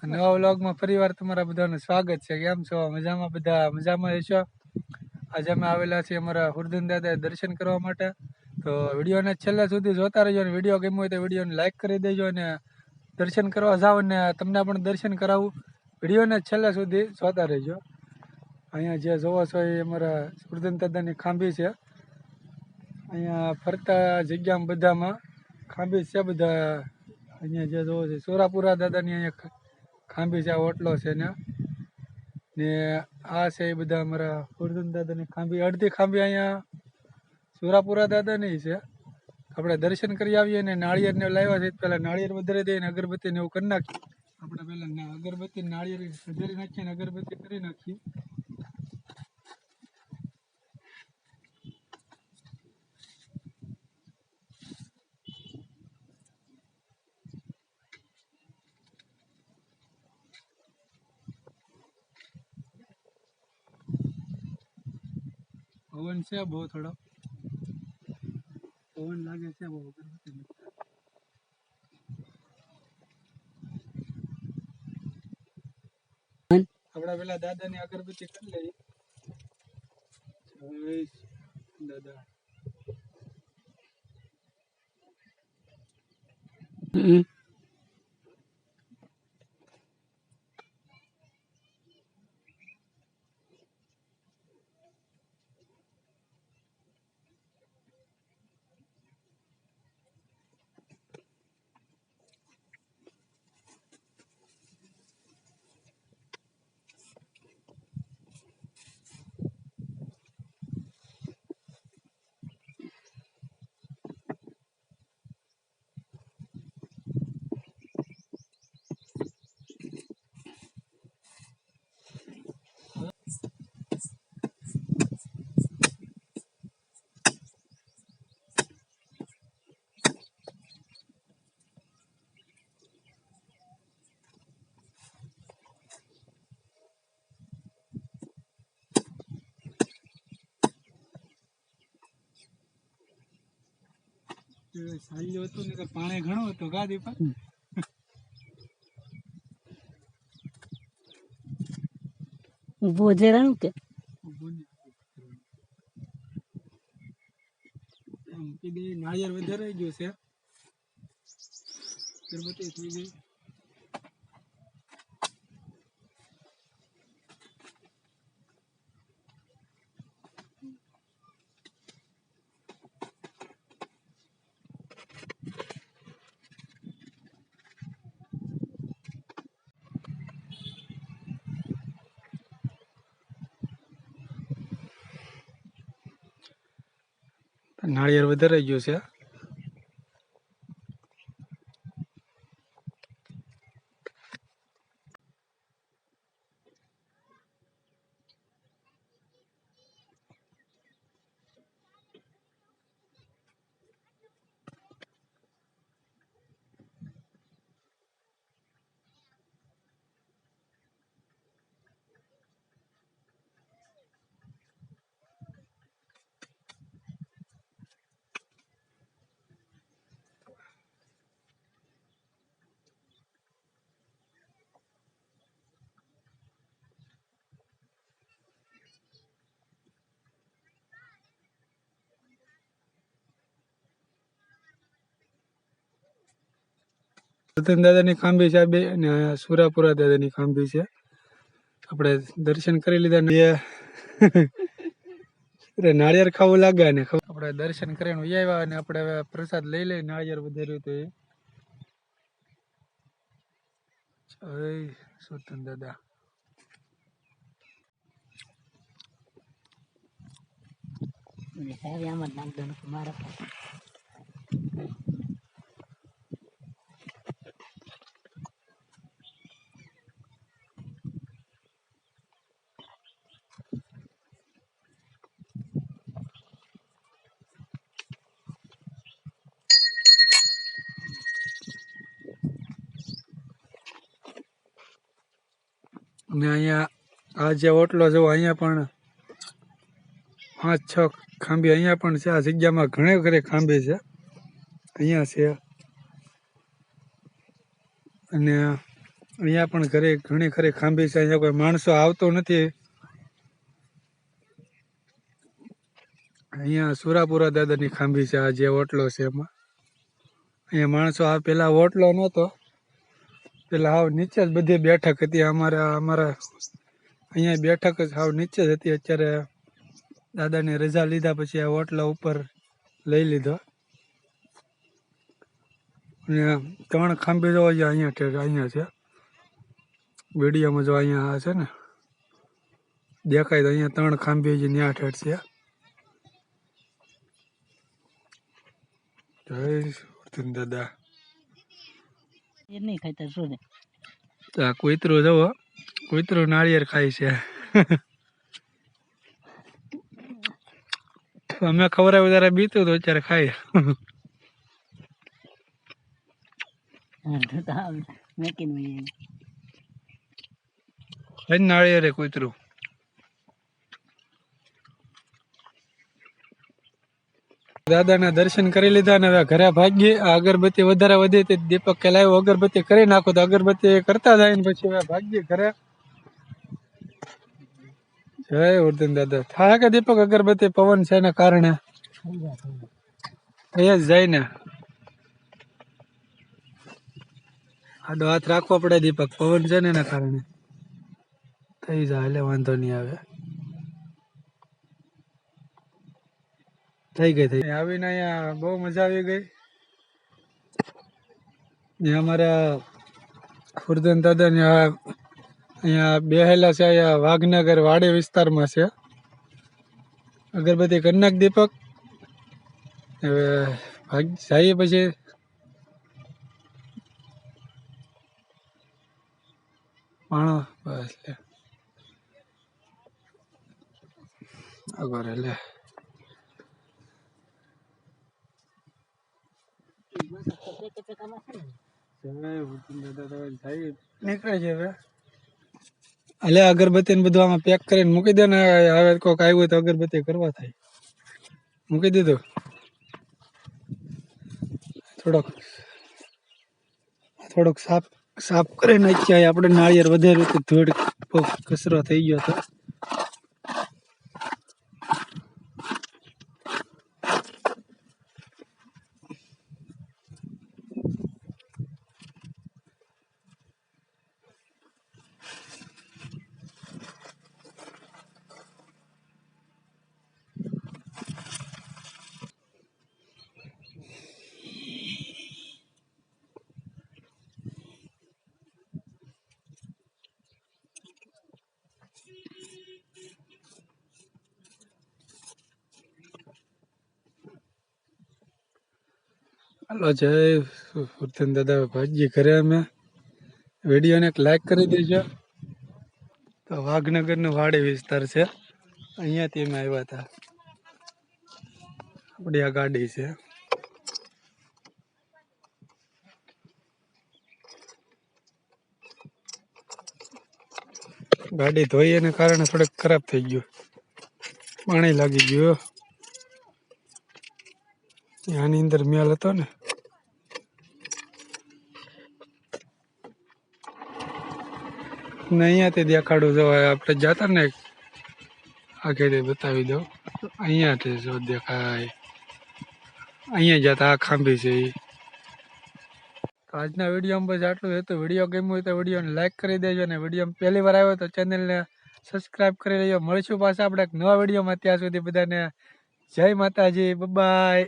નવા વ્લોગમાં ફરીવાર તમારા બધાનું સ્વાગત છે. કેમ છો? મજામાં? બધા મજામાં હશો? આજે અમે આવેલા છીએ અમારા હુરદન દાદા દર્શન કરવા માટે. તો વિડીયોને છેલ્લે સુધી જોતા રહેજો અને વિડીયો ગમ્યો હોય તો વિડીયોને લાઈક કરી દેજો અને દર્શન કરવા જાઓ અને તમને પણ દર્શન કરાવું. વિડીયોને છેલ્લે સુધી જોતા રહેજો. અહીંયા જે જોવો છો એ અમારા હુરદન દાદાની ખાંભી છે. અહીંયા ફરતા જગ્યામાં બધામાં ખાંભી છે બધા. અહીંયા જે જોવો છે સોરાપુરા દાદાની અહીંયા ખાંભી છે, આ ઓટલો છે ને આ છે એ બધા અમારા હુરદન દાદાની ખાંભી. અડધી ખાંભી અહીંયા સુરાપુરા દાદાની છે. આપણે દર્શન કરી આવીએ ને નાળિયેરને લાવ્યા છે, પહેલાં નાળિયેર વધારી દઈએ ને અગરબત્તી ને એવું કરી નાખીએ. આપણે પહેલાં અગરબત્તી નાળિયેર વધારી નાખીએ ને અગરબત્તી કરી નાખીએ. પવન છે બહુ, થોડો પવન લાગે છે બહુ. આપડા પેલા દાદા ની અગરબત્તી કરી લઈએ. દાદા સાલ્યો હતો ને પાણી ઘણું હતું ગાદી પર. ઉભો જવાનું કે નાળિયેર વધારે ગયું છે. અગરબત્તી થઈ ગઈ. નાળિયેર વધારે ગયું છે. રતન દાદાની ખાંભી છે બે અને સુરાપુરા દાદાની ખાંભી છે. આપણે દર્શન કરી લીધા. નાળિયેર ખાવું લાગે ને આપણે દર્શન કરીને આવ્યા અને આપણે હવે પ્રસાદ લઈ લઈ. નાળિયેર વધાર્યું તો એ સુરતન દાદા. આમાં નામ દો મારા અને અહીંયા આ જે ઓટલો જો અહીંયા પણ 5-6 ખાંભી અહીંયા પણ છે. આ જગ્યામાં ઘણે ઘરે ખાંભી છે. અહીંયા છે અને અહીંયા પણ ઘણી ખરી ખાંભી છે. અહીંયા કોઈ માણસો આવતો નથી. અહીંયા સુરાપુરા દાદાની ખાંભી છે. આ જે ઓટલો છે એમાં અહીંયા માણસો પેલા ઓટલો નહોતો, પેલા હાવ નીચે જ બધી બેઠક હતી. અમારા અહીંયા બેઠક જ હાવ નીચે જ હતી. અત્યારે દાદાની રજા લીધા પછી આ ઓટલા ઉપર લઈ લીધો. અને 3 ખાંભી જો અહીંયા છે વિડીયોમાં. જો અહીંયા છે ને દેખાય તો અહીંયા 3 ખાંભી છે, ન્યા ઠેઠ છે. જય વર્ધન દાદા. એ નહીં ખાતા શું ને આ કૂતરું જવો, કૂતરું નાળિયેર ખાય છે. અમે ખવડાવ્યું ત્યારે બીતું તો અત્યારે ખાય. નાળિયેર કૂતરું. દાદાના દર્શન કરી લીધા ને હવે ઘરે ભાગીએ. આ અગરબત્તી વધારે વધી હતી, દીપક કે લાવ્યો અગરબત્તી કરી નાખો, તો અગરબત્તી કરતા જાય ને પછી હવે ભાગીએ ઘરે. જય વર્ધન દાદા. થાય કે દીપક અગરબત્તી પવન છે ને કારણે થઈ જ જાય ને. આડો હાથ રાખવો પડે દીપક, પવન છે ને એના કારણે થઈ જાય. એટલે વાંધો નહીં આવે. થઈ ગઈ આવીને અહીંયા બહુ મજા આવી ગઈ. અમારા વર્ધન દાદા ને અહીંયા બેહેલા છે. અહીંયા વાઘનગર વાડી વિસ્તારમાં છે. અગરબત્તી કરી નાખ દીપક. હવે જઈએ પછી માણો બસ લે આગળ લે. નીકળે છે હવે. એટલે અગરબત્તી ને બધું આમાં પેક કરીને મૂકી દે ને. હવે કોઈક આવ્યું હોય તો અગરબત્તી કરવા થાય. મૂકી દીધું. થોડોક સાફ કરી નાખ્યા. આપણે નાળિયેર વધારે થોડીક કચરો થઈ ગયો હતો. હાલો જય વર્ધન દાદા. ભાગ્ય ઘરે અમે. વિડીયોને એક લાઈક કરી દેજો. તો વાઘનગરનો વાડી વિસ્તાર છે, અહીંયાથી અમે આવ્યા હતા. આપણી આ ગાડી છે. ગાડી ધોઈ એને કારણે થોડીક ખરાબ થઈ ગયું, પાણી લાગી ગયું. આની અંદર મેલ હતો ને. અહીંયાથી દેખાડું. જો આપણે જતા ને આગળ બતાવી દો. અહીંયાથી જો દેખાય, અહીંયા જતા આ ખાંભી છે. તો આજના વિડીયોમાં બસ આટલું હતું. વિડીયો ગમ્યો હોય તો વિડીયોને લાઈક કરી દેજો, અને વિડીયો પહેલી વાર આવ્યો તો ચેનલને સબસ્ક્રાઈબ કરી લેજો. મળીશું પાછા આપણે એક નવા વિડીયોમાં. ત્યાં સુધી બધાને જય માતાજી, બાય.